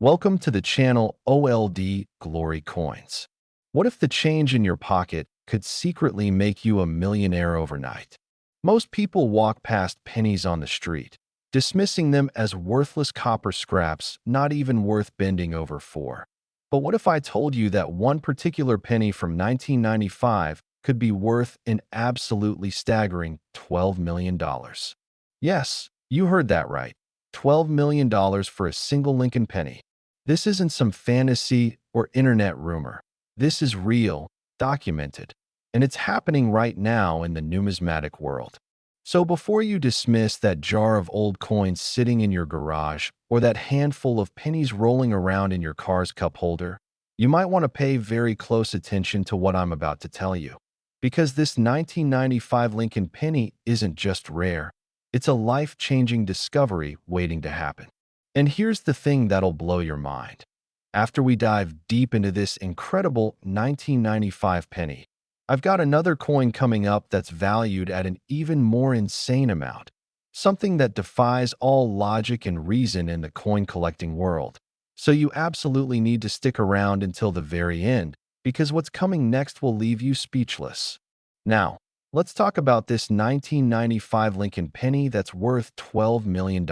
Welcome to the channel OLD Glory Coins. What if the change in your pocket could secretly make you a millionaire overnight? Most people walk past pennies on the street, dismissing them as worthless copper scraps not even worth bending over for. But what if I told you that one particular penny from 1995 could be worth an absolutely staggering $12 million? Yes, you heard that right. $12 million for a single Lincoln penny. This isn't some fantasy or internet rumor. This is real, documented, and it's happening right now in the numismatic world. So before you dismiss that jar of old coins sitting in your garage or that handful of pennies rolling around in your car's cup holder, you might want to pay very close attention to what I'm about to tell you. Because this 1995 Lincoln penny isn't just rare, it's a life-changing discovery waiting to happen. And here's the thing that'll blow your mind. After we dive deep into this incredible 1995 penny, I've got another coin coming up that's valued at an even more insane amount, something that defies all logic and reason in the coin collecting world. So you absolutely need to stick around until the very end, because what's coming next will leave you speechless. Now, let's talk about this 1995 Lincoln penny that's worth $12 million.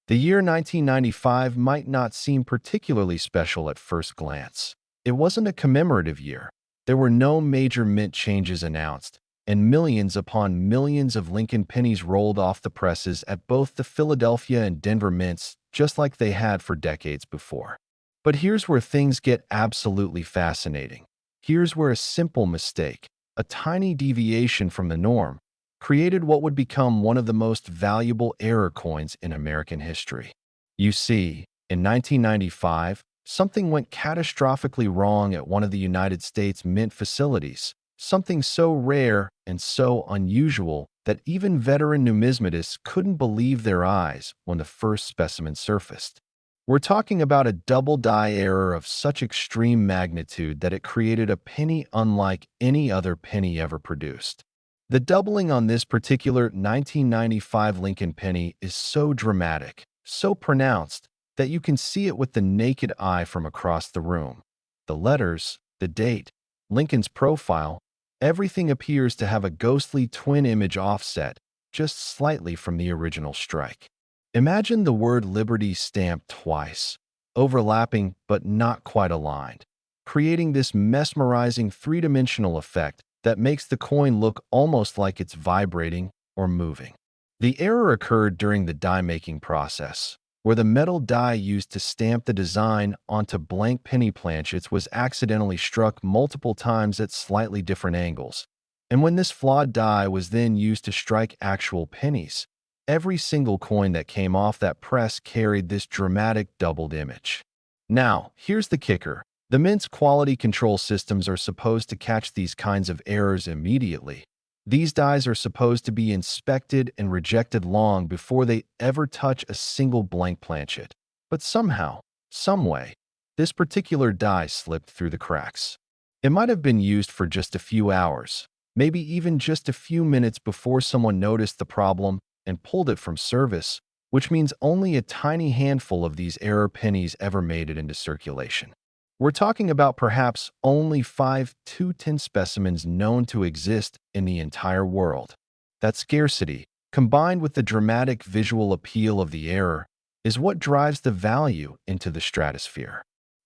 The year 1995 might not seem particularly special at first glance. It wasn't a commemorative year. There were no major mint changes announced, and millions upon millions of Lincoln pennies rolled off the presses at both the Philadelphia and Denver mints, just like they had for decades before. But here's where things get absolutely fascinating. Here's where a simple mistake, a tiny deviation from the norm, created what would become one of the most valuable error coins in American history. You see, in 1995, something went catastrophically wrong at one of the United States mint facilities, something so rare and so unusual that even veteran numismatists couldn't believe their eyes when the first specimen surfaced. We're talking about a double die error of such extreme magnitude that it created a penny unlike any other penny ever produced. The doubling on this particular 1995 Lincoln penny is so dramatic, so pronounced, that you can see it with the naked eye from across the room. The letters, the date, Lincoln's profile, everything appears to have a ghostly twin image offset, just slightly from the original strike. Imagine the word liberty stamped twice, overlapping but not quite aligned, creating this mesmerizing three-dimensional effect that makes the coin look almost like it's vibrating or moving. The error occurred during the die-making process, where the metal die used to stamp the design onto blank penny planchets was accidentally struck multiple times at slightly different angles. And when this flawed die was then used to strike actual pennies, every single coin that came off that press carried this dramatic doubled image. Now, here's the kicker. The mint's quality control systems are supposed to catch these kinds of errors immediately. These dies are supposed to be inspected and rejected long before they ever touch a single blank planchet. But somehow, someway, this particular die slipped through the cracks. It might have been used for just a few hours, maybe even just a few minutes before someone noticed the problem and pulled it from service, which means only a tiny handful of these error pennies ever made it into circulation. We're talking about perhaps only 5 to 10 specimens known to exist in the entire world. That scarcity, combined with the dramatic visual appeal of the error, is what drives the value into the stratosphere.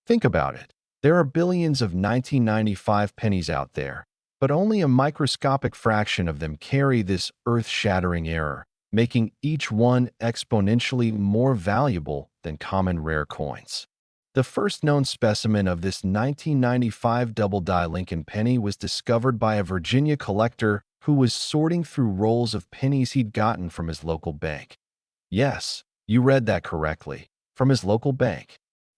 Think about it. There are billions of 1995 pennies out there, but only a microscopic fraction of them carry this earth-shattering error, making each one exponentially more valuable than common rare coins. The first known specimen of this 1995 double-die Lincoln penny was discovered by a Virginia collector who was sorting through rolls of pennies he'd gotten from his local bank. Yes, you read that correctly, from his local bank.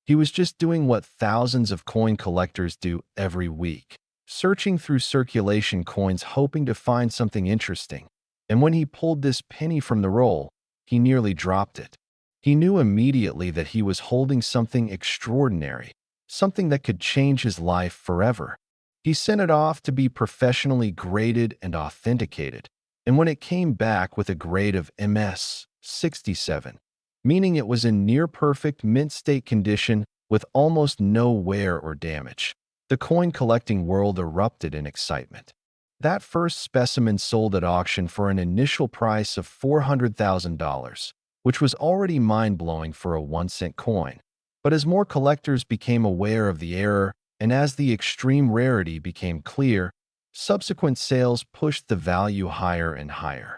He was just doing what thousands of coin collectors do every week, searching through circulation coins hoping to find something interesting. And when he pulled this penny from the roll, he nearly dropped it. He knew immediately that he was holding something extraordinary, something that could change his life forever. He sent it off to be professionally graded and authenticated, and when it came back with a grade of MS 67, meaning it was in near-perfect mint-state condition with almost no wear or damage. The coin-collecting world erupted in excitement. That first specimen sold at auction for an initial price of $400,000, which was already mind-blowing for a 1-cent coin. But as more collectors became aware of the error and as the extreme rarity became clear, subsequent sales pushed the value higher and higher.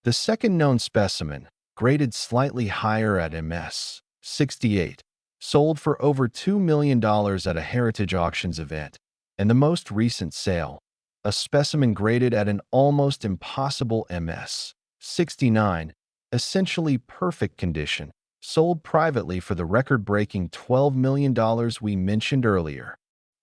The second known specimen, graded slightly higher at MS 68, sold for over $2 million at a Heritage Auctions event, and the most recent sale, a specimen graded at an almost impossible MS 69, essentially perfect condition, sold privately for the record-breaking $12 million we mentioned earlier.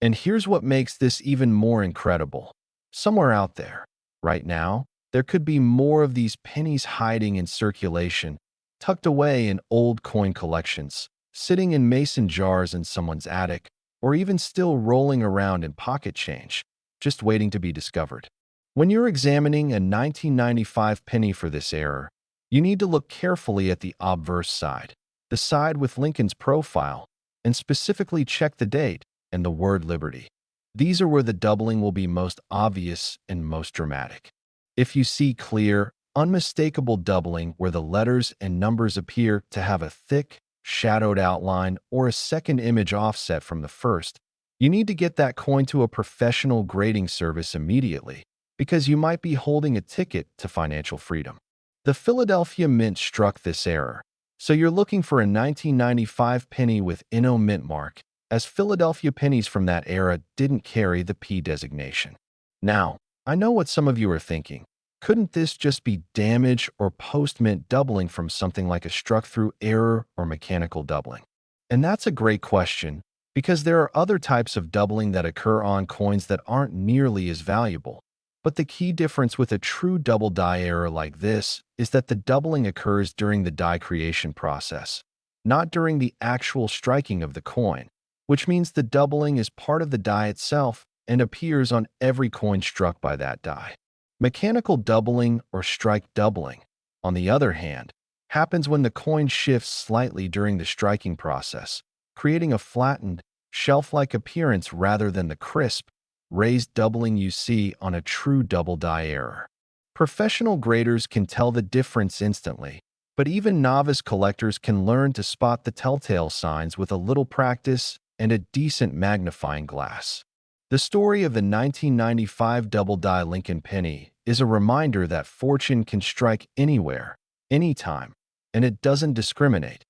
And here's what makes this even more incredible. Somewhere out there, right now, there could be more of these pennies hiding in circulation, tucked away in old coin collections, sitting in mason jars in someone's attic, or even still rolling around in pocket change, just waiting to be discovered. When you're examining a 1995 penny for this error, you need to look carefully at the obverse side, the side with Lincoln's profile, and specifically check the date and the word Liberty. These are where the doubling will be most obvious and most dramatic. If you see clear, unmistakable doubling where the letters and numbers appear to have a thick, shadowed outline or a second image offset from the first, you need to get that coin to a professional grading service immediately, because you might be holding a ticket to financial freedom. The Philadelphia Mint struck this error, so you're looking for a 1995 penny with NO Mint mark, as Philadelphia pennies from that era didn't carry the P designation. Now, I know what some of you are thinking. Couldn't this just be damage or post-mint doubling from something like a struck-through error or mechanical doubling? And that's a great question, because there are other types of doubling that occur on coins that aren't nearly as valuable. But the key difference with a true double die error like this is that the doubling occurs during the die creation process, not during the actual striking of the coin, which means the doubling is part of the die itself and appears on every coin struck by that die. Mechanical doubling or strike doubling, on the other hand, happens when the coin shifts slightly during the striking process, creating a flattened, shelf-like appearance rather than the crisp, raised doubling you see on a true double die error. Professional graders can tell the difference instantly, but even novice collectors can learn to spot the telltale signs with a little practice and a decent magnifying glass. The story of the 1995 double die Lincoln penny is a reminder that fortune can strike anywhere, anytime, and it doesn't discriminate.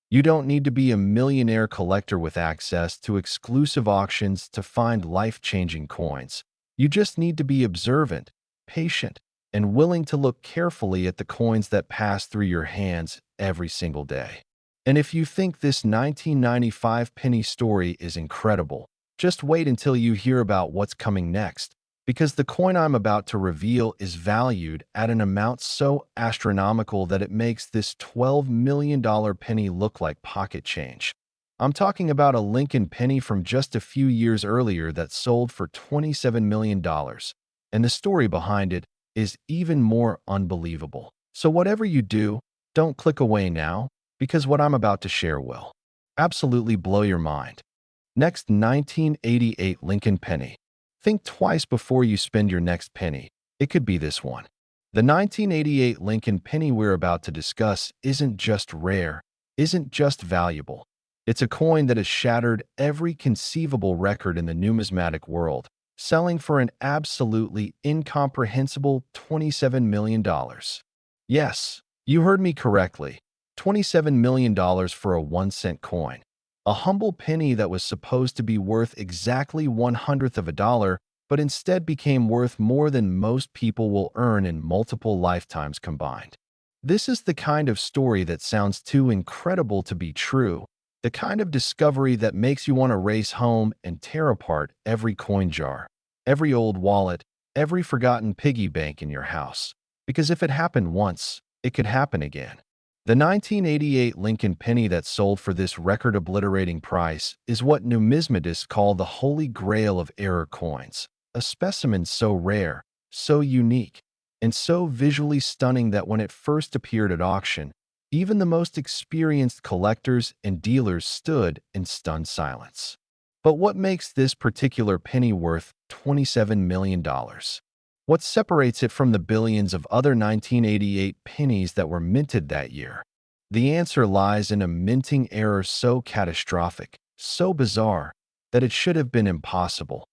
You don't need to be a millionaire collector with access to exclusive auctions to find life-changing coins. You just need to be observant, patient, and willing to look carefully at the coins that pass through your hands every single day. And if you think this 1995 penny story is incredible, just wait until you hear about what's coming next, because the coin I'm about to reveal is valued at an amount so astronomical that it makes this $12 million penny look like pocket change. I'm talking about a Lincoln penny from just a few years earlier that sold for $27 million, and the story behind it is even more unbelievable. So whatever you do, don't click away now, because what I'm about to share will absolutely blow your mind. Next, 1988 Lincoln penny. Think twice before you spend your next penny. It could be this one. The 1988 Lincoln penny we're about to discuss isn't just rare, isn't just valuable. It's a coin that has shattered every conceivable record in the numismatic world, selling for an absolutely incomprehensible $27 million. Yes, you heard me correctly. $27 million for a 1-cent coin. A humble penny that was supposed to be worth exactly 1/100th of a dollar, but instead became worth more than most people will earn in multiple lifetimes combined. This is the kind of story that sounds too incredible to be true, the kind of discovery that makes you want to race home and tear apart every coin jar, every old wallet, every forgotten piggy bank in your house. Because if it happened once, it could happen again. The 1988 Lincoln penny that sold for this record-obliterating price is what numismatists call the holy grail of error coins, a specimen so rare, so unique, and so visually stunning that when it first appeared at auction, Even the most experienced collectors and dealers stood in stunned silence. But what makes this particular penny worth $27 million? What separates it from the billions of other 1988 pennies that were minted that year? The answer lies in a minting error so catastrophic, so bizarre, that it should have been impossible.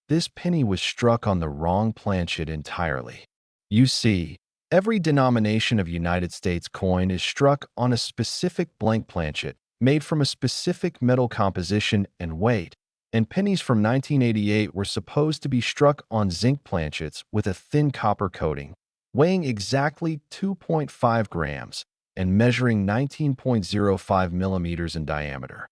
This penny was struck on the wrong planchet entirely. You see, every denomination of United States coin is struck on a specific blank planchet made from a specific metal composition and weight, and pennies from 1988 were supposed to be struck on zinc planchets with a thin copper coating, weighing exactly 2.5 grams and measuring 19.05 millimeters in diameter.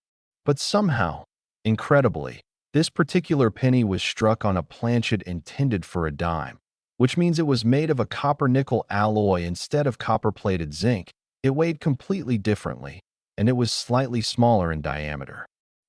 But somehow, incredibly, this particular penny was struck on a planchet intended for a dime, which means it was made of a copper-nickel alloy instead of copper-plated zinc. It weighed completely differently, and it was slightly smaller in diameter.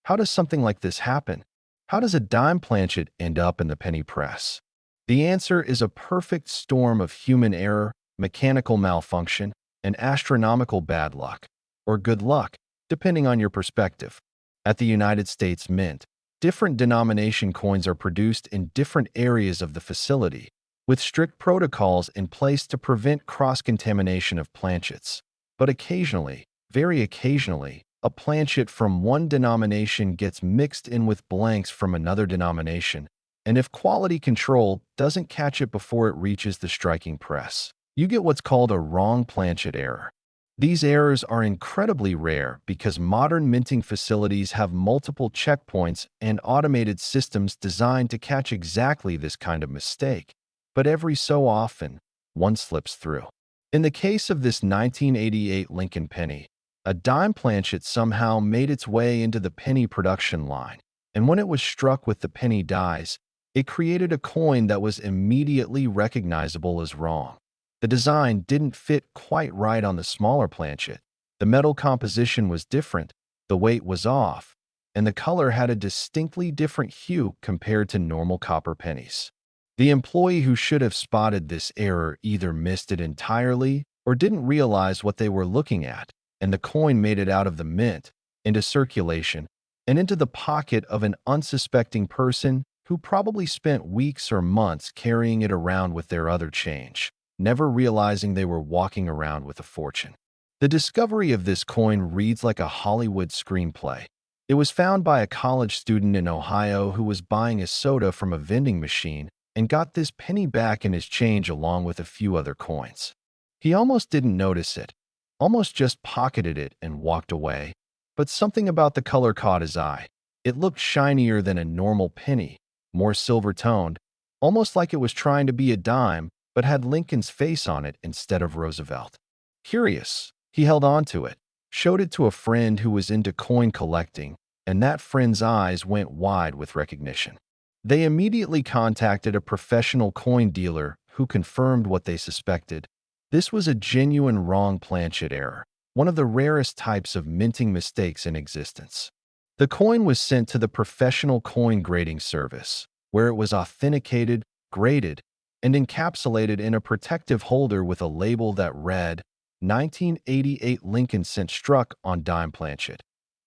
How does something like this happen? How does a dime planchet end up in the penny press? The answer is a perfect storm of human error, mechanical malfunction, and astronomical bad luck, or good luck, depending on your perspective. At the United States Mint, different denomination coins are produced in different areas of the facility, with strict protocols in place to prevent cross-contamination of planchets. But occasionally, very occasionally, a planchet from one denomination gets mixed in with blanks from another denomination, and if quality control doesn't catch it before it reaches the striking press, you get what's called a wrong planchet error. These errors are incredibly rare because modern minting facilities have multiple checkpoints and automated systems designed to catch exactly this kind of mistake. But every so often, one slips through. In the case of this 1988 Lincoln penny, a dime planchet somehow made its way into the penny production line, and when it was struck with the penny dies, it created a coin that was immediately recognizable as wrong. The design didn't fit quite right on the smaller planchet, the metal composition was different, the weight was off, and the color had a distinctly different hue compared to normal copper pennies. The employee who should have spotted this error either missed it entirely or didn't realize what they were looking at, and the coin made it out of the mint, into circulation, and into the pocket of an unsuspecting person who probably spent weeks or months carrying it around with their other change, never realizing they were walking around with a fortune. The discovery of this coin reads like a Hollywood screenplay. It was found by a college student in Ohio who was buying a soda from a vending machine and got this penny back in his change along with a few other coins. He almost didn't notice it, almost just pocketed it and walked away. But something about the color caught his eye. It looked shinier than a normal penny, more silver-toned, almost like it was trying to be a dime, but had Lincoln's face on it instead of Roosevelt. Curious, he held on to it, showed it to a friend who was into coin collecting, and that friend's eyes went wide with recognition. They immediately contacted a professional coin dealer who confirmed what they suspected. This was a genuine wrong planchet error, one of the rarest types of minting mistakes in existence. The coin was sent to the professional coin grading service, where it was authenticated, graded, and encapsulated in a protective holder with a label that read, 1988 Lincoln cent struck on dime planchet.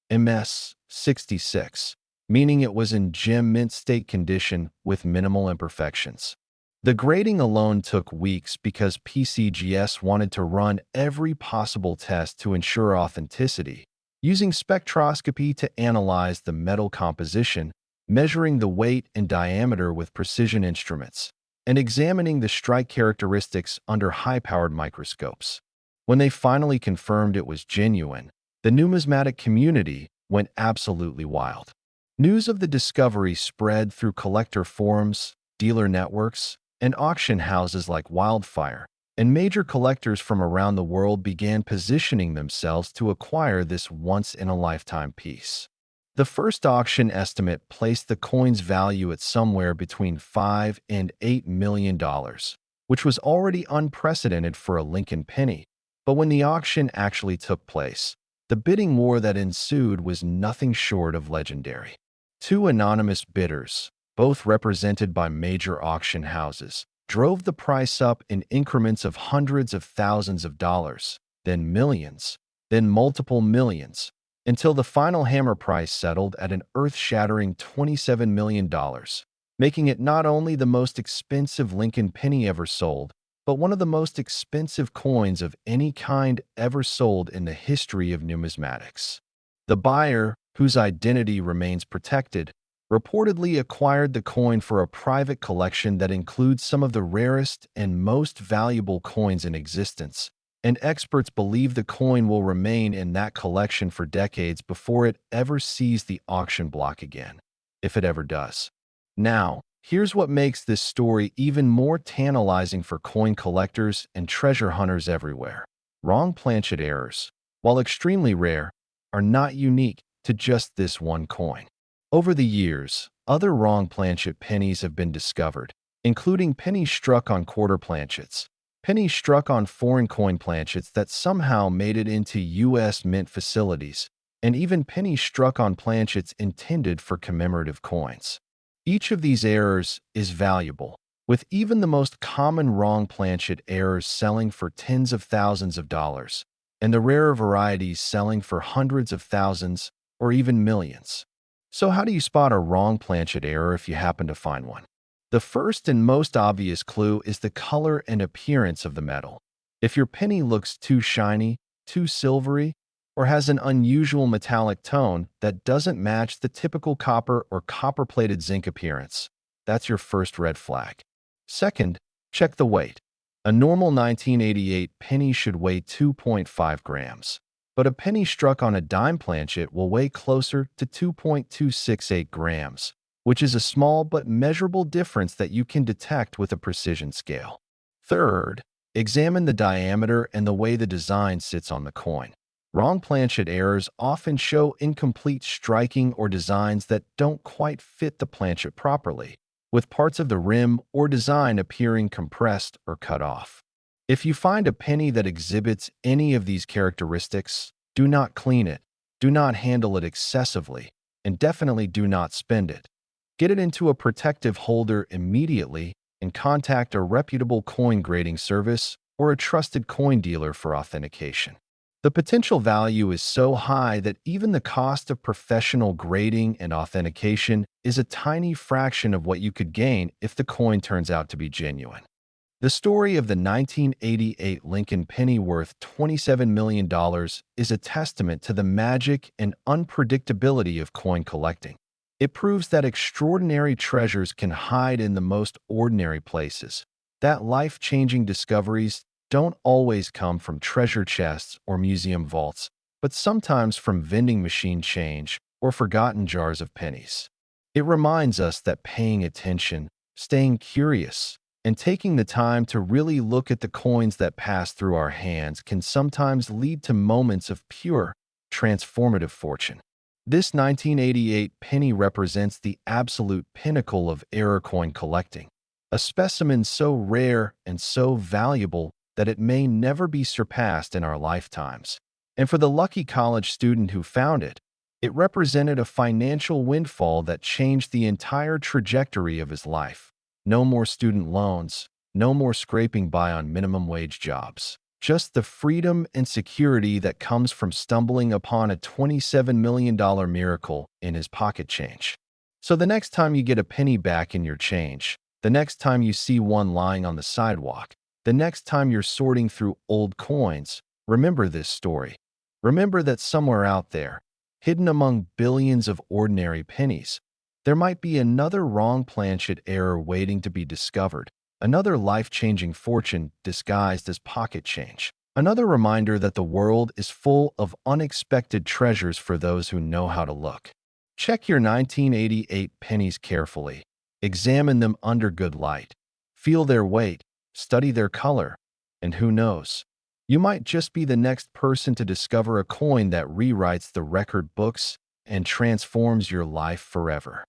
MS 66, meaning it was in gem mint state condition with minimal imperfections. The grading alone took weeks because PCGS wanted to run every possible test to ensure authenticity, using spectroscopy to analyze the metal composition, measuring the weight and diameter with precision instruments, and examining the strike characteristics under high-powered microscopes. When they finally confirmed it was genuine, the numismatic community went absolutely wild. News of the discovery spread through collector forums, dealer networks, and auction houses like wildfire, and major collectors from around the world began positioning themselves to acquire this once-in-a-lifetime piece. The first auction estimate placed the coin's value at somewhere between $5 and $8 million, which was already unprecedented for a Lincoln penny. But when the auction actually took place, the bidding war that ensued was nothing short of legendary. Two anonymous bidders, both represented by major auction houses, drove the price up in increments of hundreds of thousands of dollars, then millions, then multiple millions, until the final hammer price settled at an earth-shattering $27 million, making it not only the most expensive Lincoln penny ever sold, but one of the most expensive coins of any kind ever sold in the history of numismatics. The buyer, whose identity remains protected, reportedly acquired the coin for a private collection that includes some of the rarest and most valuable coins in existence, and experts believe the coin will remain in that collection for decades before it ever sees the auction block again, if it ever does. Now, here's what makes this story even more tantalizing for coin collectors and treasure hunters everywhere. Wrong planchet errors, while extremely rare, are not unique to just this one coin. Over the years, other wrong planchet pennies have been discovered, including pennies struck on quarter planchets, pennies struck on foreign coin planchets that somehow made it into U.S. mint facilities, and even pennies struck on planchets intended for commemorative coins. Each of these errors is valuable, with even the most common wrong planchet errors selling for tens of thousands of dollars, and the rarer varieties selling for hundreds of thousands or even millions. So how do you spot a wrong planchet error if you happen to find one? The first and most obvious clue is the color and appearance of the metal. If your penny looks too shiny, too silvery, or has an unusual metallic tone that doesn't match the typical copper or copper-plated zinc appearance, that's your first red flag. Second, check the weight. A normal 1988 penny should weigh 2.5 grams, but a penny struck on a dime planchet will weigh closer to 2.268 grams, which is a small but measurable difference that you can detect with a precision scale. Third, examine the diameter and the way the design sits on the coin. Wrong planchet errors often show incomplete striking or designs that don't quite fit the planchet properly, with parts of the rim or design appearing compressed or cut off. If you find a penny that exhibits any of these characteristics, do not clean it, do not handle it excessively, and definitely do not spend it. Get it into a protective holder immediately and contact a reputable coin grading service or a trusted coin dealer for authentication. The potential value is so high that even the cost of professional grading and authentication is a tiny fraction of what you could gain if the coin turns out to be genuine. The story of the 1988 Lincoln penny worth $27 million is a testament to the magic and unpredictability of coin collecting. It proves that extraordinary treasures can hide in the most ordinary places, that life-changing discoveries don't always come from treasure chests or museum vaults, but sometimes from vending machine change or forgotten jars of pennies. It reminds us that paying attention, staying curious, and taking the time to really look at the coins that pass through our hands can sometimes lead to moments of pure, transformative fortune. This 1988 penny represents the absolute pinnacle of error coin collecting, a specimen so rare and so valuable that it may never be surpassed in our lifetimes. And for the lucky college student who found it, it represented a financial windfall that changed the entire trajectory of his life. No more student loans, no more scraping by on minimum wage jobs. Just the freedom and security that comes from stumbling upon a $27 million miracle in his pocket change. So the next time you get a penny back in your change, the next time you see one lying on the sidewalk, the next time you're sorting through old coins, remember this story. Remember that somewhere out there, hidden among billions of ordinary pennies, there might be another wrong planchet error waiting to be discovered, another life-changing fortune disguised as pocket change, another reminder that the world is full of unexpected treasures for those who know how to look. Check your 1988 pennies carefully. Examine them under good light. Feel their weight. Study their color, and who knows, you might just be the next person to discover a coin that rewrites the record books and transforms your life forever.